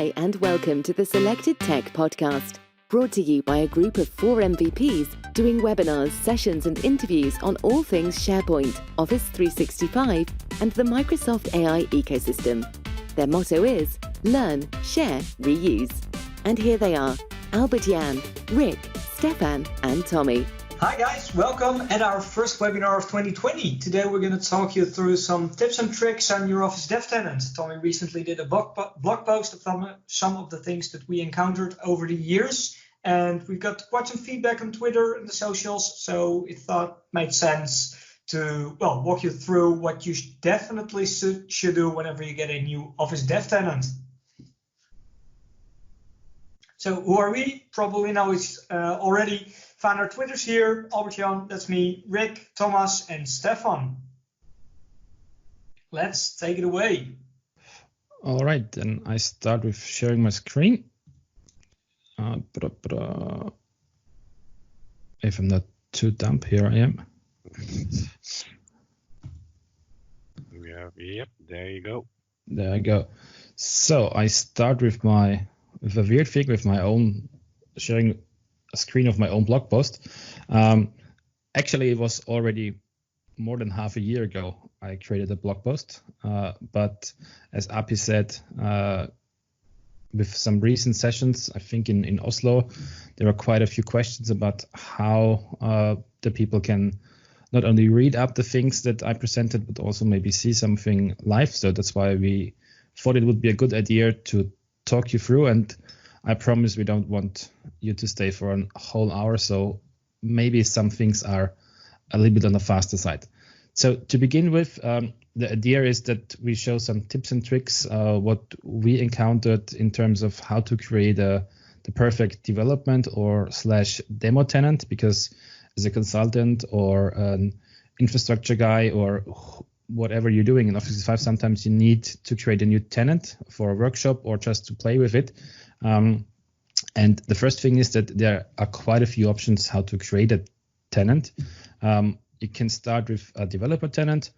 Hi, and welcome to the Selected Tech podcast, brought to you by a group of 4 MVPs doing webinars, sessions, and interviews on all things SharePoint, Office 365, and the Microsoft AI ecosystem. Their motto is learn, share, reuse. And here they are, Albert Jan, Rick, Stefan, and Thommy. Hi guys, welcome at our first webinar of 2020. Today we're going to talk you through some tips and tricks on your Office Dev Tenant. Thommy recently did a blog post of some of the things that we encountered over the years, and we got quite some feedback on Twitter and the socials, so it made sense to walk you through what you definitely should do whenever you get a new Office Dev Tenant. So who are we? Probably know it's already. Find our Twitters here, Albert Jan, that's me, Rick, Thomas, and Stefan. Let's take it away. All right, then I start with sharing my screen. If I'm not too dumb, here I am. Yep, there you go. There I go. So I start with a weird thing with my own sharing a screen of my own blog post. Actually, it was already more than half a year ago I created a blog post. But as Api said, with some recent sessions, I think in Oslo, there were quite a few questions about how the people can not only read up the things that I presented, but also maybe see something live. So that's why we thought it would be a good idea to talk you through, and I promise we don't want you to stay for a whole hour, so maybe some things are a little bit on the faster side. So to begin with, the idea is that we show some tips and tricks, what we encountered in terms of how to create the perfect development or / demo tenant, because as a consultant or an infrastructure guy or whatever you're doing in Office 365, sometimes you need to create a new tenant for a workshop or just to play with it. And the first thing is that there are quite a few options how to create a tenant. You can start with a developer tenant,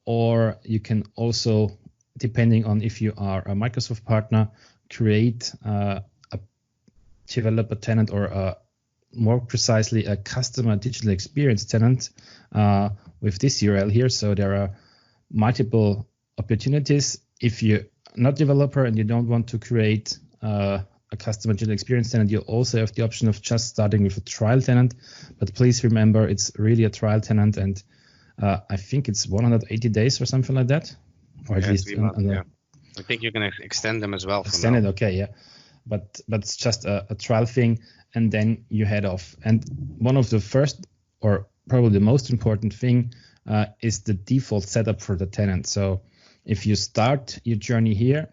or you can also, depending on if you are a Microsoft partner, create a developer tenant or more precisely a customer digital experience tenant with this URL here. So there are multiple opportunities. If you're not developer and you don't want to create a customer digital experience tenant, you also have the option of just starting with a trial tenant. But please remember, it's really a trial tenant, and I think it's 180 days or something like that, or at least. Yeah. I think you can extend them as well. Extend it, okay, yeah. But it's just a trial thing, and then you head off. And one of the first, or probably the most important thing, is the default setup for the tenant. So if you start your journey here,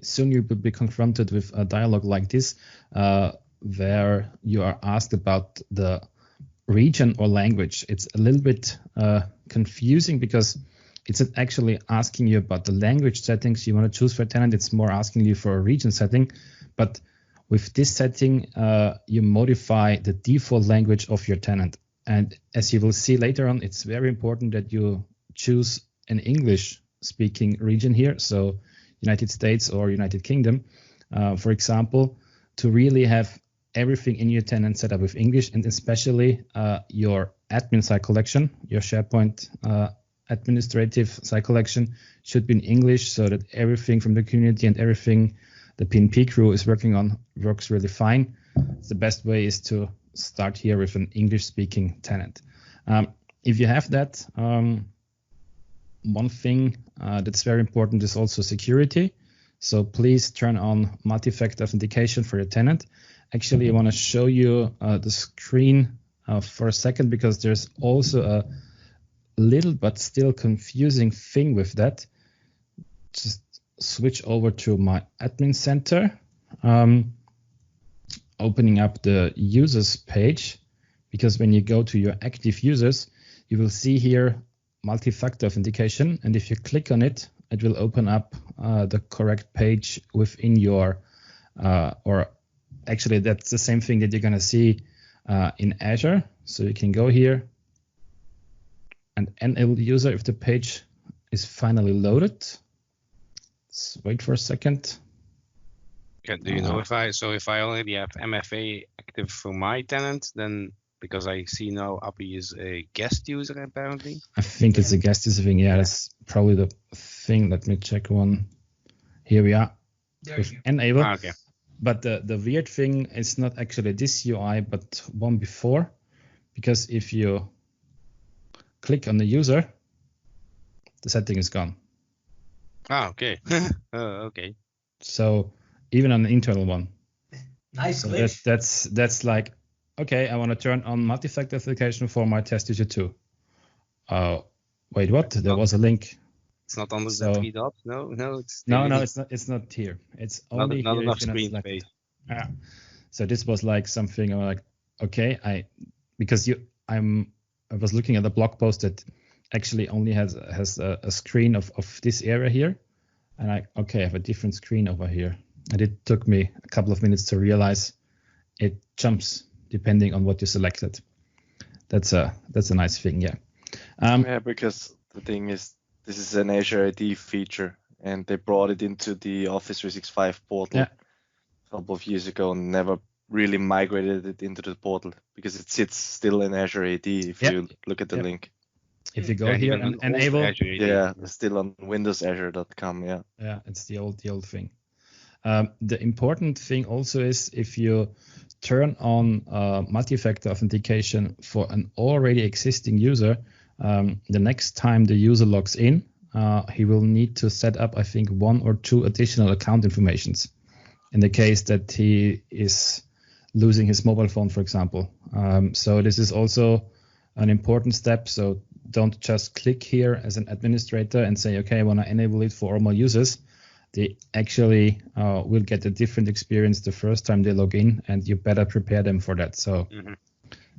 soon you will be confronted with a dialogue like this, where you are asked about the region or language. It's a little bit confusing because it's not actually asking you about the language settings you want to choose for a tenant. It's more asking you for a region setting. But with this setting, you modify the default language of your tenant. And as you will see later on, it's very important that you choose an English-speaking region here. So United States or United Kingdom, for example, to really have everything in your tenant set up with English, and especially your admin site collection, your SharePoint administrative site collection should be in English, so that everything from the community and everything the PNP crew is working on works really fine. The best way is to start here with an English-speaking tenant. If you have that, one thing that's very important is also security. So please turn on multi-factor authentication for your tenant. Actually, I want to show you the screen for a second, because there's also a little but still confusing thing with that. Just switch over to my admin center, opening up the users page, because when you go to your active users, you will see here multi-factor authentication, and if you click on it, it will open up the correct page within your, or actually that's the same thing that you're going to see in Azure. So you can go here and enable the user if the page is finally loaded. Let's wait for a second. Do you know if I already have MFA active for my tenant, then because I see now Appy is a guest user apparently. I think it's a guest user thing. Yeah, that's probably the thing. Let me check one. Here we are. There With you go. enable. Okay. But the weird thing is not actually this UI, but one before, because if you click on the user, the setting is gone. Okay. Okay. So even on the internal one. Nice So glitch. that's like, okay, I want to turn on multi-factor authentication for my test user 2. Wait, what? There was a link. It's not under So- the 3 dots. No, it's No, really it's not. It's not here. It's not, only not here enough if you're not screen selected. space. Yeah. So this was like something I'm like, okay, because I was looking at the blog post that actually only has a screen of this area here, and I have a different screen over here, and it took me a couple of minutes to realize it jumps depending on what you selected. That's a nice thing, yeah. Yeah, because the thing is, this is an Azure AD feature, and they brought it into the Office 365 portal Yeah. a couple of years ago and never really migrated it into the portal because it sits still in Azure AD if Yeah. you look at the Yeah. link. If you go Yeah, here even and an old enable, Azure AD. Yeah, it's still on windowsazure.com, yeah. yeah, it's the old thing. The important thing also is if you turn on multi-factor authentication for an already existing user, the next time the user logs in, he will need to set up, I think, 1 or 2 additional account informations in the case that he is losing his mobile phone, for example. So this is also an important step. So don't just click here as an administrator and say, okay, I want to enable it for all my users. They actually will get a different experience the first time they log in, and you better prepare them for that. So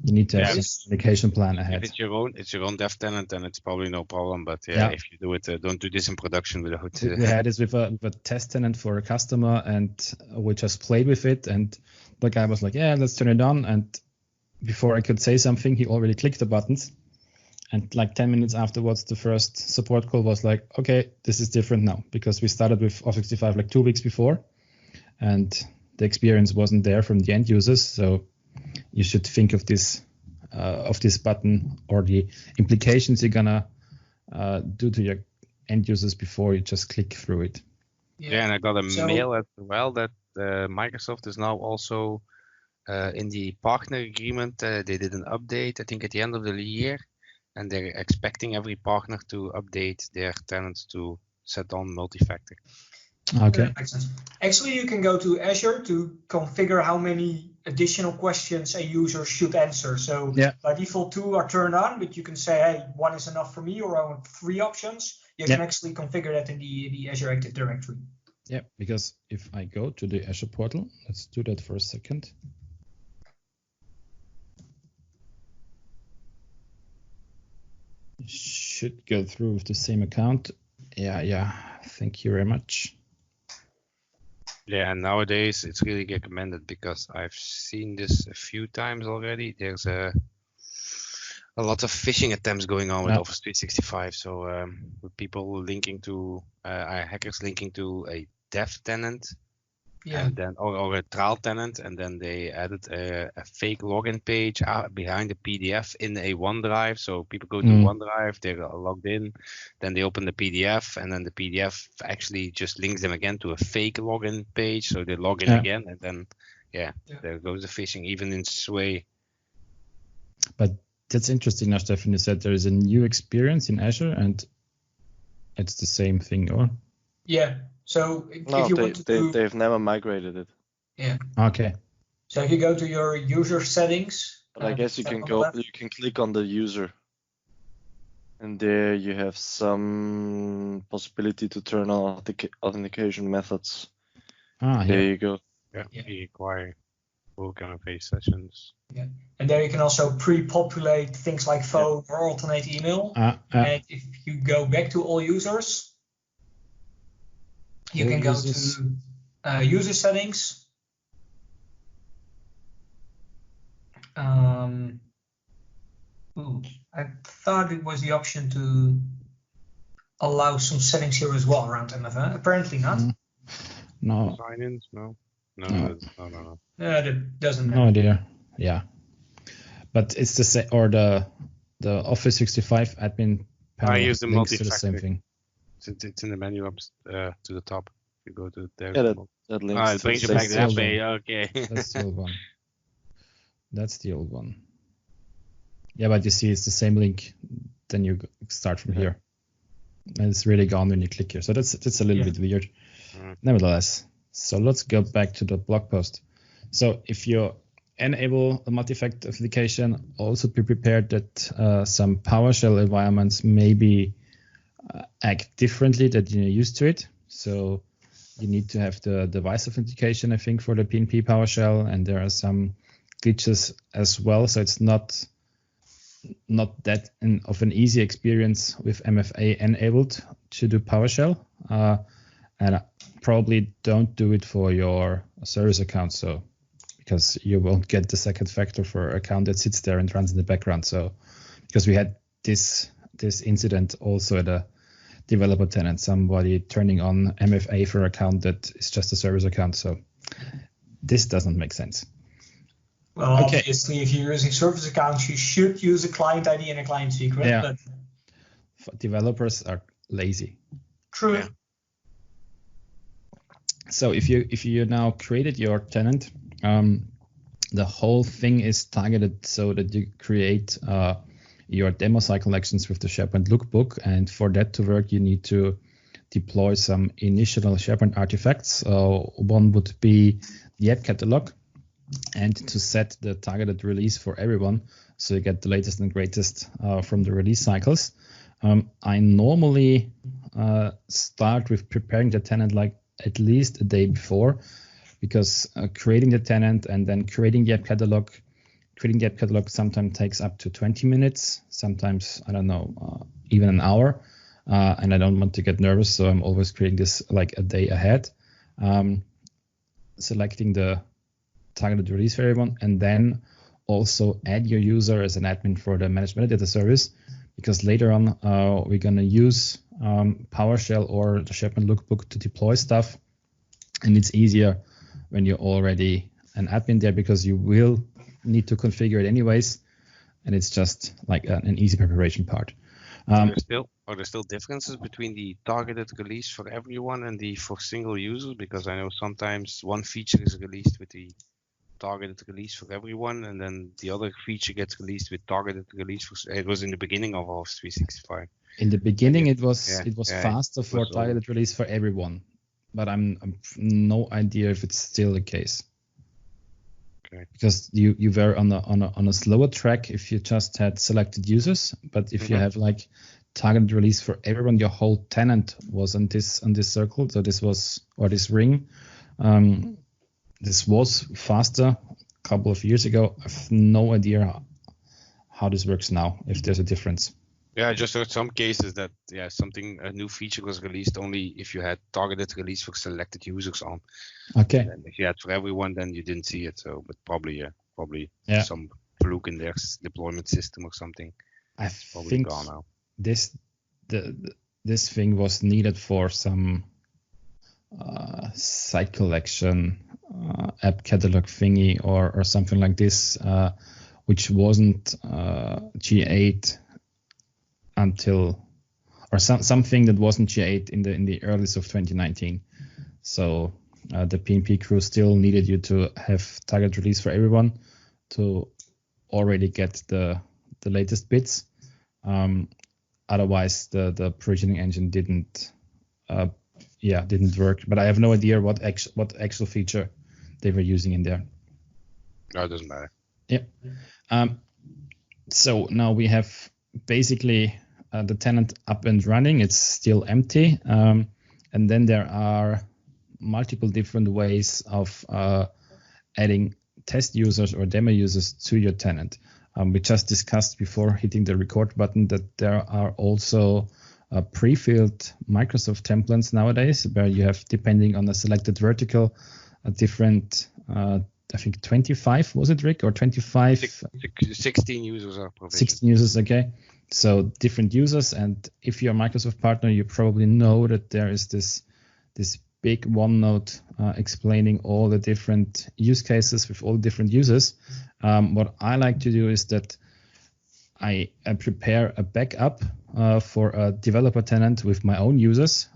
you need to have Yeah. some communication plan If ahead. it's your own dev tenant, then it's probably no problem. But Yeah. if you do it, don't do this in production without. We had this with a test tenant for a customer, and we just played with it. And the guy was like, yeah, let's turn it on. And before I could say something, he already clicked the buttons. And like 10 minutes afterwards, the first support call was like, okay, this is different now, because we started with Office 365 like 2 weeks before, and the experience wasn't there from the end users. So you should think of this button or the implications you're gonna do to your end users before you just click through it. Yeah, and I got a So- mail as well that Microsoft is now also in the partner agreement. They did an update, I think, at the end of the year, and they're expecting every partner to update their tenants to set on multi-factor. Okay. Makes sense. Actually, you can go to Azure to configure how many additional questions a user should answer. So Yeah. by default, 2 are turned on, but you can say, hey, 1 is enough for me, or I want 3 options. You can actually configure that in the Azure Active Directory. Yeah, because if I go to the Azure portal, let's do that for a second. Should go through with the same account. Yeah. Thank you very much. Yeah, and nowadays it's really recommended because I've seen this a few times already. There's a lot of phishing attempts going on with Yeah. Office 365. So with people linking to hackers linking to a dev tenant, Yeah. and then or a trial tenant, and then they added a fake login page behind the PDF in a OneDrive. So people go to OneDrive, they're logged in, then they open the PDF, and then the PDF actually just links them again to a fake login page. So they log in again, and then there goes the phishing, even in Sway. But that's interesting now, Stefan. You said there is a new experience in Azure, and it's the same thing, or? Yeah. So if No, you want to do, they've never migrated it. yeah. Okay. So if you go to your user settings, But I guess you tap can on the left. you can click on the user, and there you have some possibility to turn on authentication methods. Here. There you go. Yeah, Yeah. you require full face sessions. Yeah. And there you can also pre-populate things like phone or alternate email. And if you go back to all users, you can go to user settings. I thought it was the option to allow some settings here as well around MFA. Apparently not. No. Sign-ins, no. No. That doesn't matter. No idea. Yeah, but it's the same, or the Office 365 admin panel use the links to the same multifactor. thing. It's in the menu up to the top. If you go to there. Yeah, that links It to brings you the back to same that page. page. Okay. That's the old one. That's the old one. Yeah, but you see, it's the same link. Then you start from here, and it's really gone when you click here. So that's a little bit weird. Nevertheless, so let's go back to the blog post. So if you enable the multi-factor authentication, also be prepared that some PowerShell environments maybe act differently than you're used to it. So you need to have the device authentication, I think, for the PNP PowerShell, and there are some glitches as well. So it's not that of an easy experience with MFA enabled to do PowerShell, and probably don't do it for your service account. So because you won't get the second factor for an account that sits there and runs in the background. So because we had this incident also at a developer tenant, somebody turning on MFA for an account that is just a service account. So this doesn't make sense. Well, obviously, if you're using service accounts, you should use a client ID and a client secret. Yeah. But Developers are lazy. True. Yeah. So if you now created your tenant, the whole thing is targeted so that you create your demo cycle actions with the SharePoint Lookbook, and for that to work, you need to deploy some initial SharePoint artifacts. One would be the app catalog, and to set the targeted release for everyone, so you get the latest and greatest from the release cycles. I normally start with preparing the tenant like at least a day before, because creating the tenant and then creating the app catalog sometimes takes up to 20 minutes, sometimes, I don't know, even an hour. And I don't want to get nervous, so I'm always creating this like a day ahead, selecting the targeted release for everyone, and then also add your user as an admin for the managed metadata service, because later on we're going to use PowerShell or the SharePoint Lookbook to deploy stuff, and it's easier when you're already an admin there, because you will need to configure it anyways, and it's just like an easy preparation part. Are there still differences between the targeted release for everyone and the for single users? Because I know sometimes one feature is released with the targeted release for everyone, and then the other feature gets released with targeted release for. It was in the beginning of Office 365. In the beginning, it was faster for targeted release for everyone, but I'm no idea if it's still the case. Okay. Because you were on a slower track if you just had selected users, but if you have like targeted release for everyone, your whole tenant was on this circle. So this ring. This was faster a couple of years ago. I have no idea how this works now, if there's a difference. Yeah, I just heard some cases that a new feature was released only if you had targeted release for selected users on. Okay. And if you had for everyone, then you didn't see it. So, but probably some fluke in their deployment system or something. I probably think gone now. This thing was needed for some site collection app catalog thingy or something like this, which wasn't G8 until, or something that wasn't G8 in the earliest of 2019. So the PNP crew still needed you to have target release for everyone to already get the latest bits. Otherwise, the provisioning engine didn't work. But I have no idea what actual feature they were using in there. No, it doesn't matter. Yeah. So now we have basically the tenant up and running. It's still empty. And then there are multiple different ways of adding test users or demo users to your tenant. We just discussed before hitting the record button that there are also pre-filled Microsoft templates nowadays, where you have, depending on the selected vertical, a different, I think 25, was it, Rick? Or 25? 16 users are provisioned. 16 users, okay. So different users, and if you're a Microsoft partner, you probably know that there is this big OneNote explaining all the different use cases with all different users. What I like to do is that I prepare a backup for a developer tenant with my own users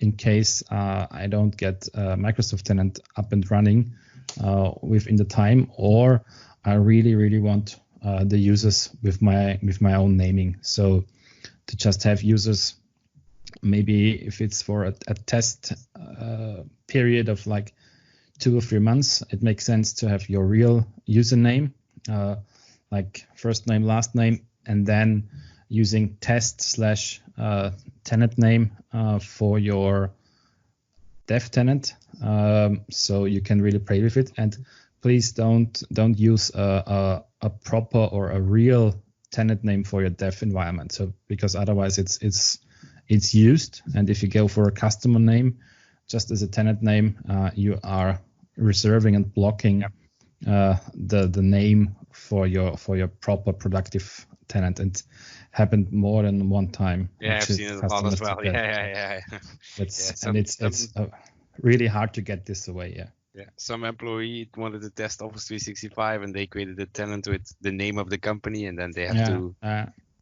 in case I don't get a Microsoft tenant up and running within the time, or I really want the users with my own naming. So to just have users, maybe if it's for a test period of like 2 or 3 months, it makes sense to have your real username, like first name, last name, and then using test/tenant name for your dev tenant, so you can really play with it. And please don't use a proper or a real tenant name for your dev environment. So because otherwise it's used, and if you go for a customer name just as a tenant name, you are reserving and blocking the name for your proper productive tenant. And happened more than one time. Yeah, I've seen it a lot as well. Yeah. It's really hard to get this away. Yeah, some employee wanted to test Office 365 and they created a tenant with the name of the company, and then they have to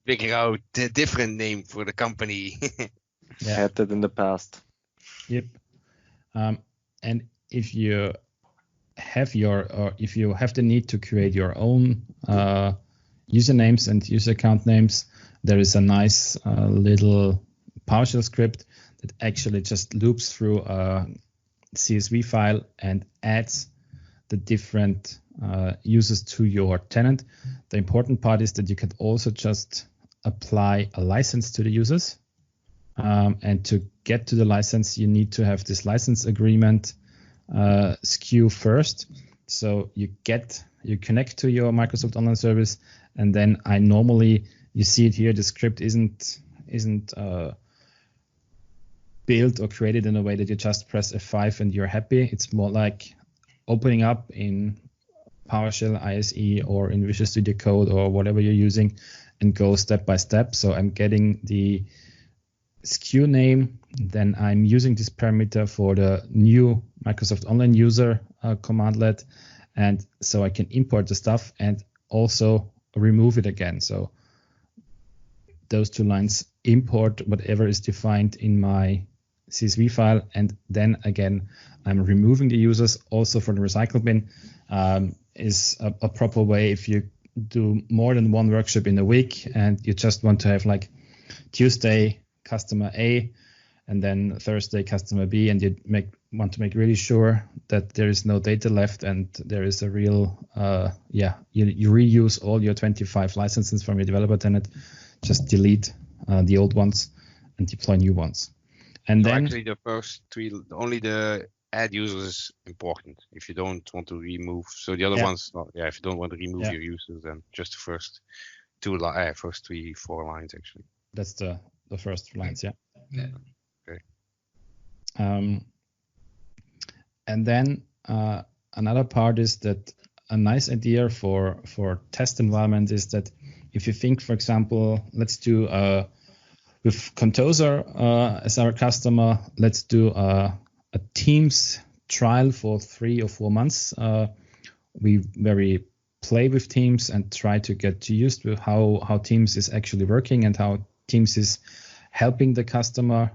figure out a different name for the company. Had that in the past. Yep. And if you have if you have the need to create your own usernames and user account names, there is a nice little PowerShell script that actually just loops through a CSV file and adds the different users to your tenant. The important part is that you can also just apply a license to the users. And to get to the license, you need to have this license agreement SKU first. So you connect to your Microsoft Online Service, and then you see it here, the script isn't built or created in a way that you just press F5 and you're happy. It's more like opening up in PowerShell ISE or in Visual Studio Code or whatever you're using, and go step by step. So I'm getting the SKU name, then I'm using this parameter for the new Microsoft Online User commandlet, and so I can import the stuff and also remove it again. So those 2 lines import whatever is defined in my CSV file, and then again I'm removing the users. Also for the recycle bin is a proper way if you do more than one workshop in a week and you just want to have like Tuesday customer A and then Thursday customer B, and you want to make really sure that there is no data left and there is a real you reuse all your 25 licenses from your developer tenant. Just delete the old ones and deploy new ones. And then actually the first 3, only the add users is important if you don't want to remove. So the other ones, if you don't want to remove your users, then just the first 3, 4 lines actually. That's the first lines, Yeah. Okay. And then another part is that a nice idea for test environment is that if you think, for example, let's do with Contosa as our customer, let's do a Teams trial for 3 or 4 months. Where we play with Teams and try to get used to how Teams is actually working and how Teams is helping the customer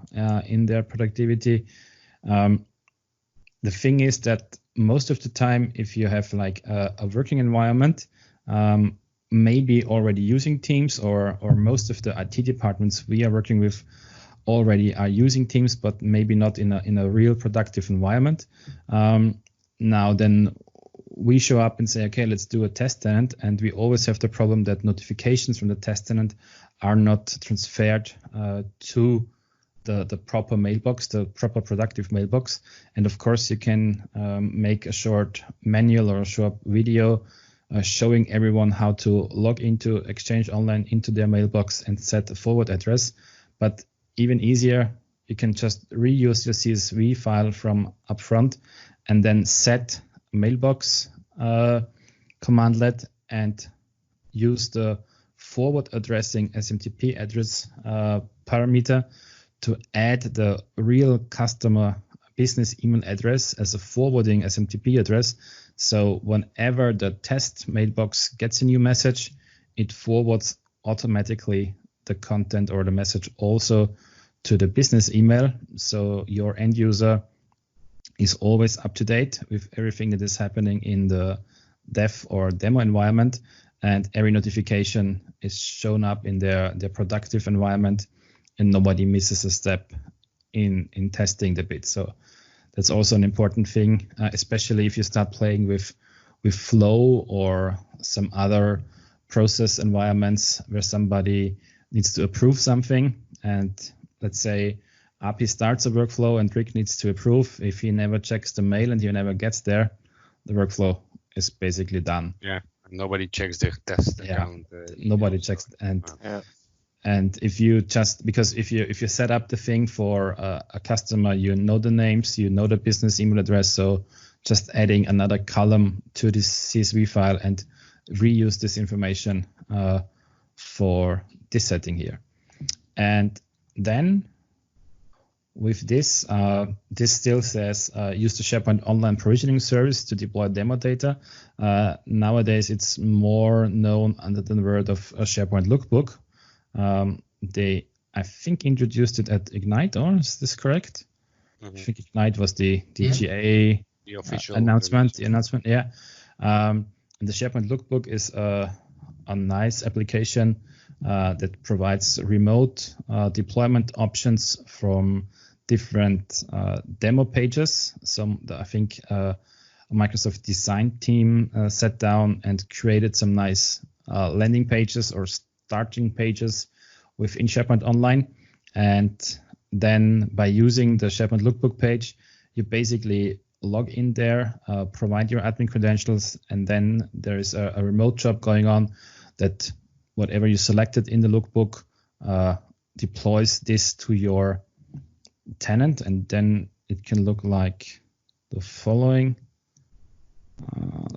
in their productivity. The thing is that most of the time, if you have like a working environment, maybe already using Teams, or most of the IT departments we are working with already are using Teams, but maybe not in a real productive environment. Now then we show up and say, okay, let's do a test tenant, and we always have the problem that notifications from the test tenant are not transferred to the proper mailbox, the proper productive mailbox. And of course you can make a short manual or a short video showing everyone how to log into Exchange Online into their mailbox and set a forward address. But even easier, you can just reuse your CSV file from upfront and then set mailbox commandlet and use the forward addressing SMTP address parameter to add the real customer business email address as a forwarding SMTP address. So whenever the test mailbox gets a new message, it forwards automatically the content or the message also to the business email. So your end user is always up to date with everything that is happening in the dev or demo environment, and every notification is shown up in their productive environment, and nobody misses a step in testing the bit. So that's also an important thing, especially if you start playing with Flow or some other process environments where somebody needs to approve something. And let's say API starts a workflow and Rick needs to approve. If he never checks the mail and he never gets there, the workflow is basically done. Yeah, nobody checks their test account. Nobody checks, and if you just, because if you set up the thing for a customer, you know the names, you know the business email address, so just adding another column to this CSV file and reuse this information for this setting here. And then with this, this still says use the SharePoint Online Provisioning Service to deploy demo data. Nowadays, it's more known under the word of SharePoint Lookbook. They, I think, introduced it at Ignite, or is this correct? I think Ignite was the GA the official announcement. The announcement, yeah. And the SharePoint Lookbook is a nice application that provides remote deployment options from different demo pages. I think a Microsoft design team sat down and created some nice landing pages or starting pages within SharePoint Online. And then by using the SharePoint Lookbook page, you basically log in there, provide your admin credentials, and then there is a remote job going on that whatever you selected in the lookbook deploys this to your tenant, and then it can look like the following.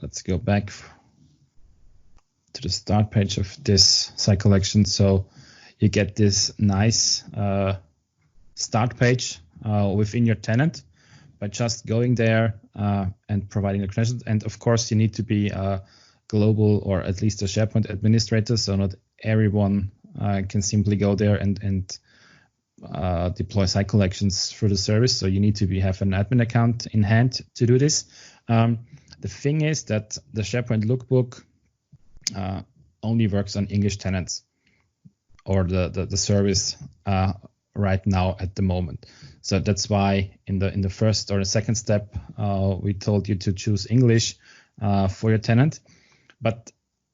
Let's go back to the start page of this site collection. So you get this nice start page within your tenant by just going there and providing the credentials. And of course, you need to be a global or at least a SharePoint administrator, so not everyone can simply go there and deploy site collections through the service. So you need to have an admin account in hand to do this. The thing is that the SharePoint Lookbook only works on English tenants, or the service right now at the moment. So that's why in the first or the second step, we told you to choose English for your tenant. But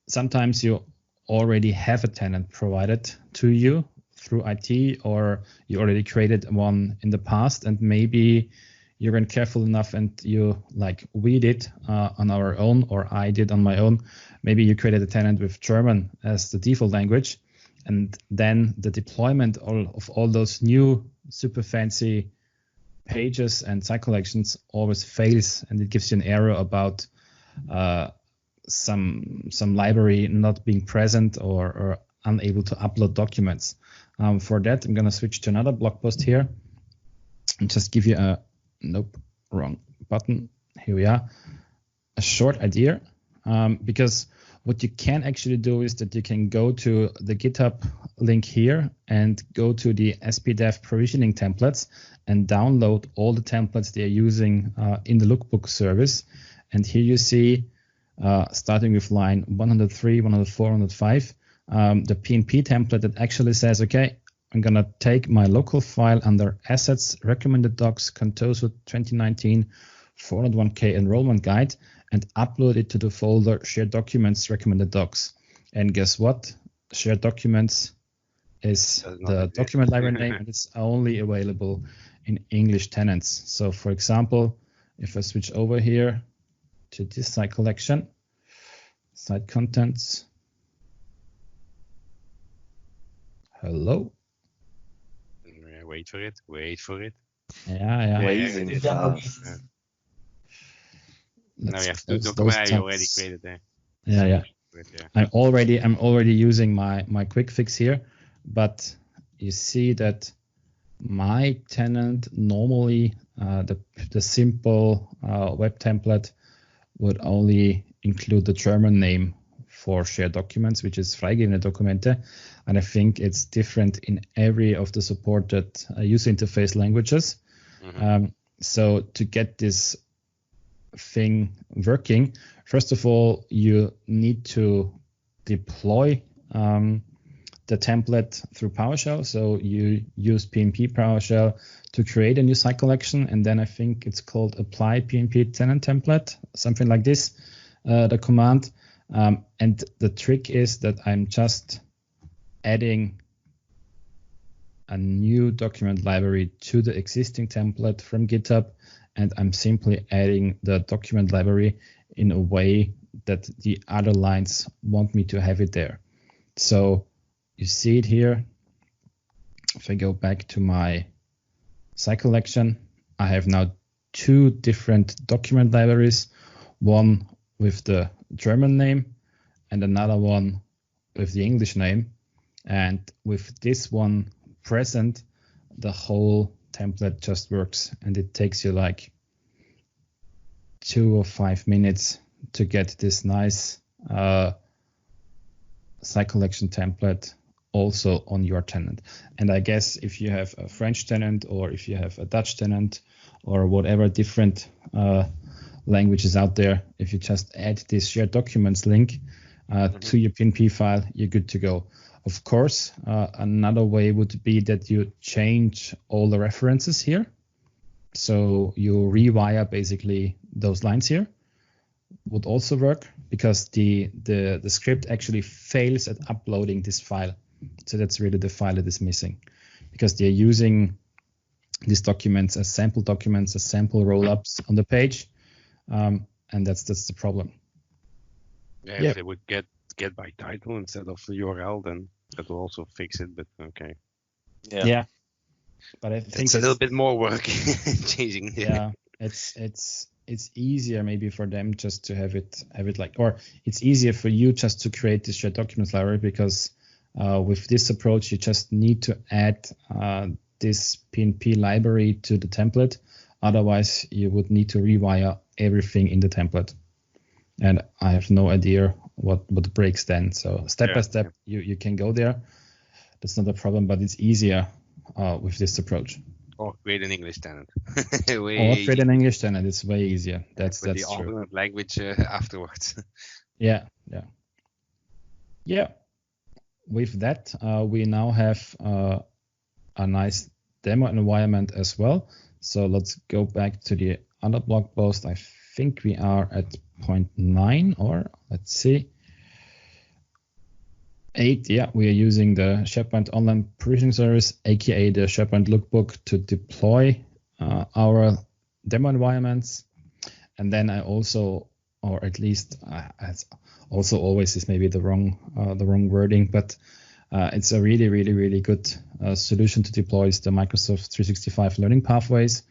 sometimes you already have a tenant provided to you through IT, or you already created one in the past, and maybe you're going careful enough and you, like we did on our own, or I did on my own, maybe you created a tenant with German as the default language, and then the deployment of all those new super fancy pages and site collections always fails, and it gives you an error about some library not being present or unable to upload documents. For that, I'm going to switch to another blog post here and just give you a wrong button. Here we are. A short idea, because what you can actually do is that you can go to the GitHub link here and go to the SPDIF provisioning templates and download all the templates they are using in the Lookbook service. And here you see, starting with line 103, 104, 105, the PNP template that actually says, okay, I'm going to take my local file under Assets, Recommended Docs, Contoso 2019 401k Enrollment Guide, and upload it to the folder Shared Documents, Recommended Docs. And guess what? Shared Documents is the document library name, and it's only available in English tenants. So for example, if I switch over here to this site collection, site contents. Hello. Wait for it. Yeah. Amazing. Now you have to document you already created there. Yeah. I'm already using my quick fix here, but you see that my tenant, normally the simple web template would only include the German name for shared documents, which is freigegebene Dokumente. And I think it's different in every of the supported user interface languages. So to get this thing working, first of all, you need to deploy the template through PowerShell. So you use PNP PowerShell to create a new site collection, and then I think it's called apply PNP tenant template, something like this, the command. And the trick is that I'm just adding a new document library to the existing template from GitHub, and I'm simply adding the document library in a way that the other lines want me to have it there. So you see it here. If I go back to my site collection, I have now two different document libraries, one with the German name and another one with the English name. And with this one present, the whole template just works, and it takes you like 2 or 5 minutes to get this nice site collection template also on your tenant. And I guess if you have a French tenant, or if you have a Dutch tenant, or whatever different languages out there, if you just add this shared documents link to your PNP file, you're good to go. Of course, another way would be that you change all the references here. So you rewire basically those lines here. Would also work, because the script actually fails at uploading this file. So that's really the file that is missing, because they're using these documents as sample documents, as sample roll-ups on the page, and that's the problem. Yeah, if they would get by title instead of the URL, then that will also fix it. But okay. Yeah. But I think it's a little bit more work changing. Yeah, it's easier maybe for them just to have it like, or it's easier for you just to create this shared documents library, because with this approach you just need to add this PNP library to the template. Otherwise you would need to rewire everything in the template, and I have no idea what breaks then. So step by step you can go there. That's not a problem, but it's easier with this approach. Or create an English tenant. Create an English tenant. It's way easier. That's the true. alternate language afterwards. Yeah. With that, we now have a nice demo environment as well. So let's go back to the other blog post. I think we are at point 9, or let's see. 8, yeah, we are using the SharePoint Online Provisioning Service, aka the SharePoint Lookbook, to deploy our demo environments. And then I also, or at least also always is maybe the wrong wording, but it's a really good solution to deploy is the Microsoft 365 Learning Pathways,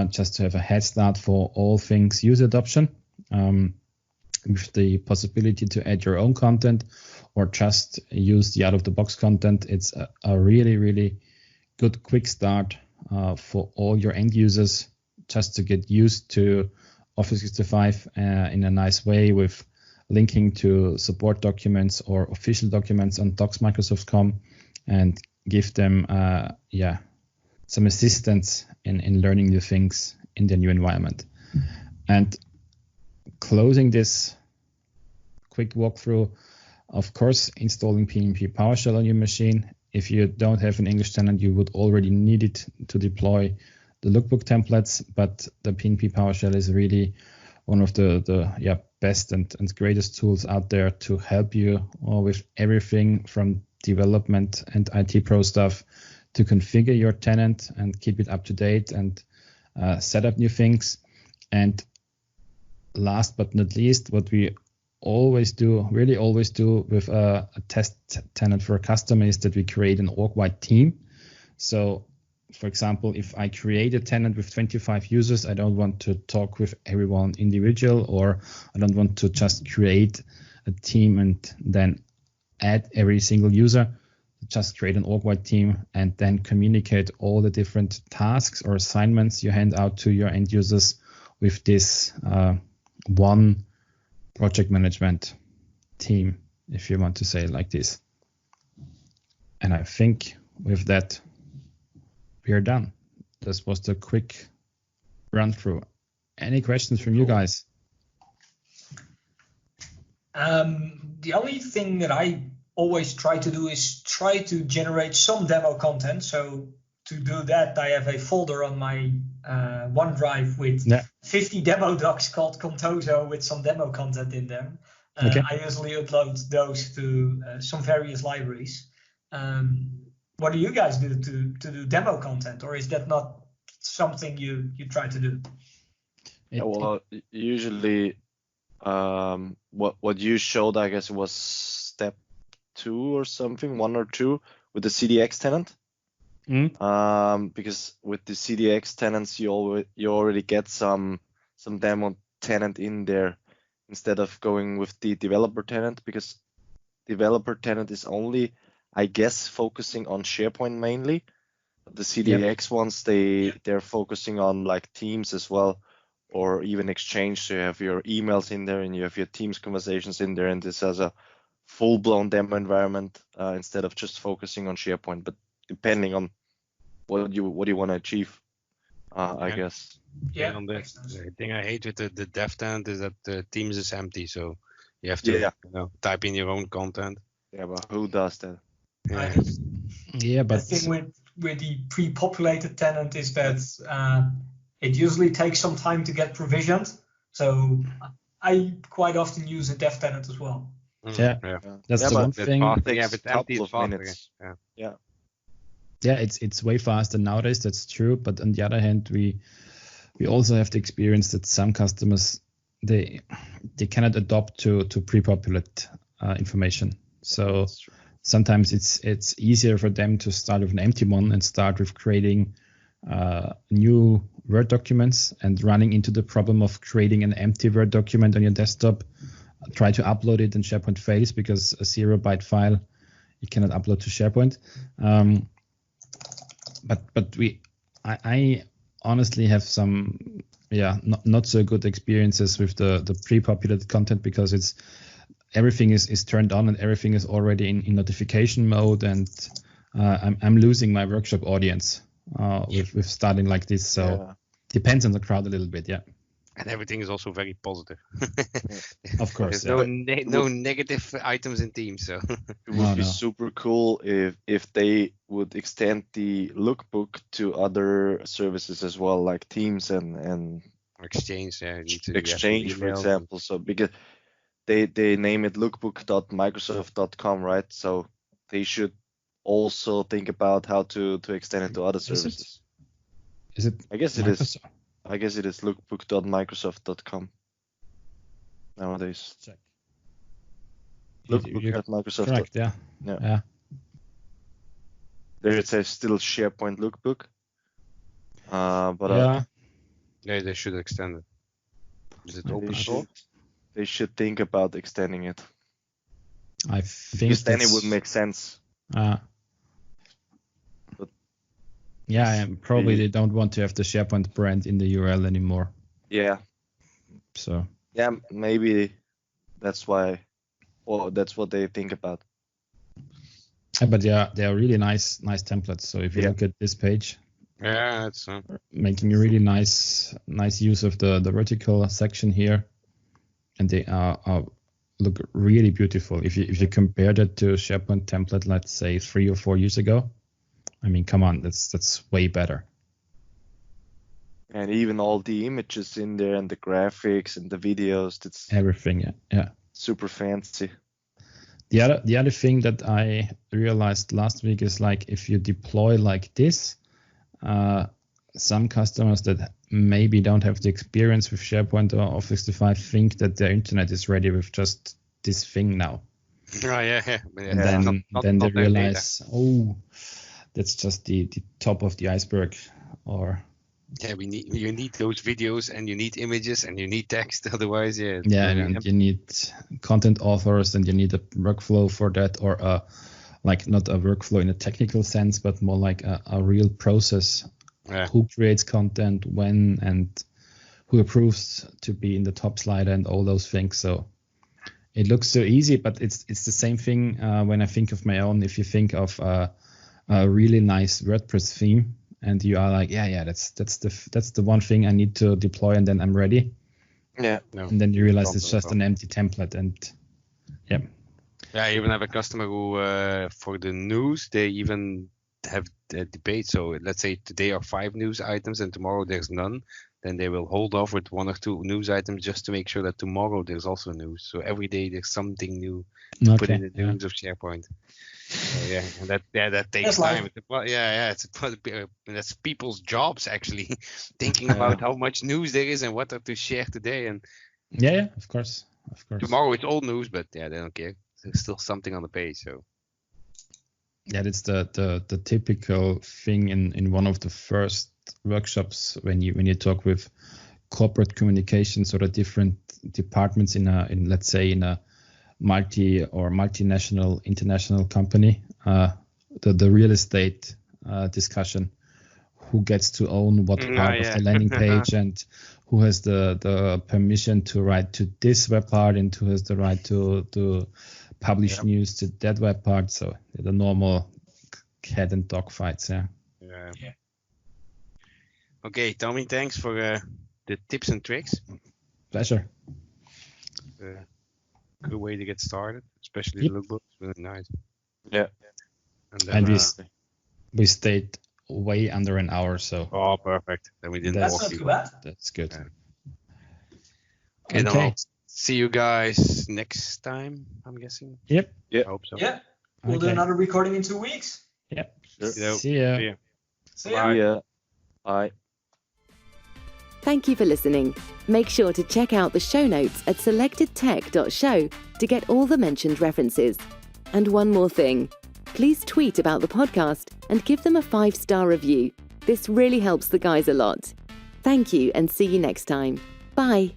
just to have a head start for all things user adoption, with the possibility to add your own content or just use the out-of-the-box content. It's a really good quick start for all your end users, just to get used to Office 365 in a nice way, with linking to support documents or official documents on docs.microsoft.com, and give them some assistance in learning new things in the new environment. And closing this quick walkthrough, of course, installing PNP PowerShell on your machine. If you don't have an English tenant, you would already need it to deploy the lookbook templates, but the PNP PowerShell is really one of the best and greatest tools out there to help you with everything from development and IT pro stuff to configure your tenant and keep it up to date and set up new things. And last but not least, what we really always do with a test tenant for a customer is that we create an org-wide team. So for example, if I create a tenant with 25 users, I don't want to talk with everyone individual, or I don't want to just create a team and then add every single user. just create an org-wide team and then communicate all the different tasks or assignments you hand out to your end users with this one project management team, if you want to say it like this. And I think with that, we are done. This was the quick run through. Any questions from you guys? The only thing that I always try to do is try to generate some demo content. So to do that, I have a folder on my OneDrive with 50 demo docs called Contoso with some demo content in them. I usually upload those to some various libraries. What do you guys do to do demo content, or is that not something you try to do? Well, usually what you showed, I guess it was step 2 or something, 1 or 2 with the CDX tenant. Because with the CDX tenants, you already get some demo tenant in there instead of going with the developer tenant, because developer tenant is only, I guess, focusing on SharePoint mainly. The CDX ones, they're focusing on like Teams as well, or even Exchange. So you have your emails in there and you have your Teams conversations in there, and this has a full-blown demo environment instead of just focusing on SharePoint. But depending on what you want to achieve, I guess. Yeah. The thing I hate with the dev tenant is that the Teams is empty, so you have to type in your own content. Yeah, but who does that? Yeah, but the thing with the pre-populated tenant is that it usually takes some time to get provisioned. So I quite often use a dev tenant as well. Yeah. That's the one thing. Takes a couple of minutes. Yeah, it's way faster nowadays. That's true. But on the other hand, we also have the experience that some customers they cannot adopt to pre-populate information. So sometimes it's easier for them to start with an empty one and start with creating new Word documents and running into the problem of creating an empty Word document on your desktop. Try to upload it and SharePoint fails because a 0-byte file you cannot upload to SharePoint. But I honestly have some not so good experiences with the pre-populated content, because everything is turned on and everything is already in notification mode, and I'm losing my workshop audience with starting like this. So depends on the crowd a little bit, And everything is also very positive. Of course. There's no negative items in Teams. So it would be super cool if they would extend the lookbook to other services as well, like Teams and Exchange. Exchange, for example. So because they name it lookbook.microsoft.com, right? So they should also think about how to extend it to other services. Is it? I guess it is. I guess it is lookbook.microsoft.com nowadays. Check. Lookbook.microsoft. Correct, yeah. There it says still SharePoint Lookbook. But they should extend it. Is it open source? They should think about extending it. I think because then it would make sense. Probably they don't want to have the SharePoint brand in the URL anymore. Yeah. So. Yeah, maybe that's why, or that's what they think about. But they are really nice templates. So if you look at this page, it's making a really nice use of the vertical section here, and they look really beautiful. If you compare that to SharePoint template, let's say 3 or 4 years ago, I mean, come on, that's way better. And even all the images in there and the graphics and the videos, that's everything, yeah. Super fancy. The other thing that I realized last week is, like, if you deploy like this, some customers that maybe don't have the experience with SharePoint or Office 365 think that their internet is ready with just this thing now. And then they realize, that's just the top of the iceberg. Or you need those videos, and you need images, and you need text. Otherwise, and you need content authors, and you need a workflow for that, or like not a workflow in a technical sense, but more like a real process. Yeah. Who creates content, when, and who approves to be in the top slider and all those things. So it looks so easy, but it's the same thing when I think of my own. If you think of a really nice WordPress theme, and you are like, that's the one thing I need to deploy, and then I'm ready. Yeah. No. And then you realize it's just an empty template, and yeah. Yeah, I even have a customer who, for the news, they even have a debate. So let's say today are 5 news items and tomorrow there's none. Then they will hold off with 1 or 2 news items just to make sure that tomorrow there's also news. So every day there's something new to put in the news of SharePoint. So, and that takes time. That's people's jobs actually, thinking about how much news there is and what to share today. And yeah, of course. Tomorrow it's old news, but they don't care. There's still something on the page. So yeah, that's the typical thing in one of the first workshops when you talk with corporate communications or the different departments in let's say in a multinational international company, the real estate discussion, who gets to own what part of the landing page and who has the permission to write to this web part and who has the right to publish news to that web part. So the normal cat and dog fights. Yeah. Okay, Thommy, thanks for the tips and tricks. Pleasure. Good way to get started, especially the lookbook. It's really nice. Yeah. And then, we stayed way under an hour, so. Oh, perfect. Then we didn't That's walk not you. too bad. That's good. Yeah. Okay, then I'll see you guys next time, I'm guessing. Yep. I hope so. Yeah. We'll do another recording in 2 weeks. Yep. Sure. See ya. See ya. Yeah. Bye. Thank you for listening. Make sure to check out the show notes at selectedtech.show to get all the mentioned references. And one more thing. Please tweet about the podcast and give them a 5-star review. This really helps the guys a lot. Thank you and see you next time. Bye.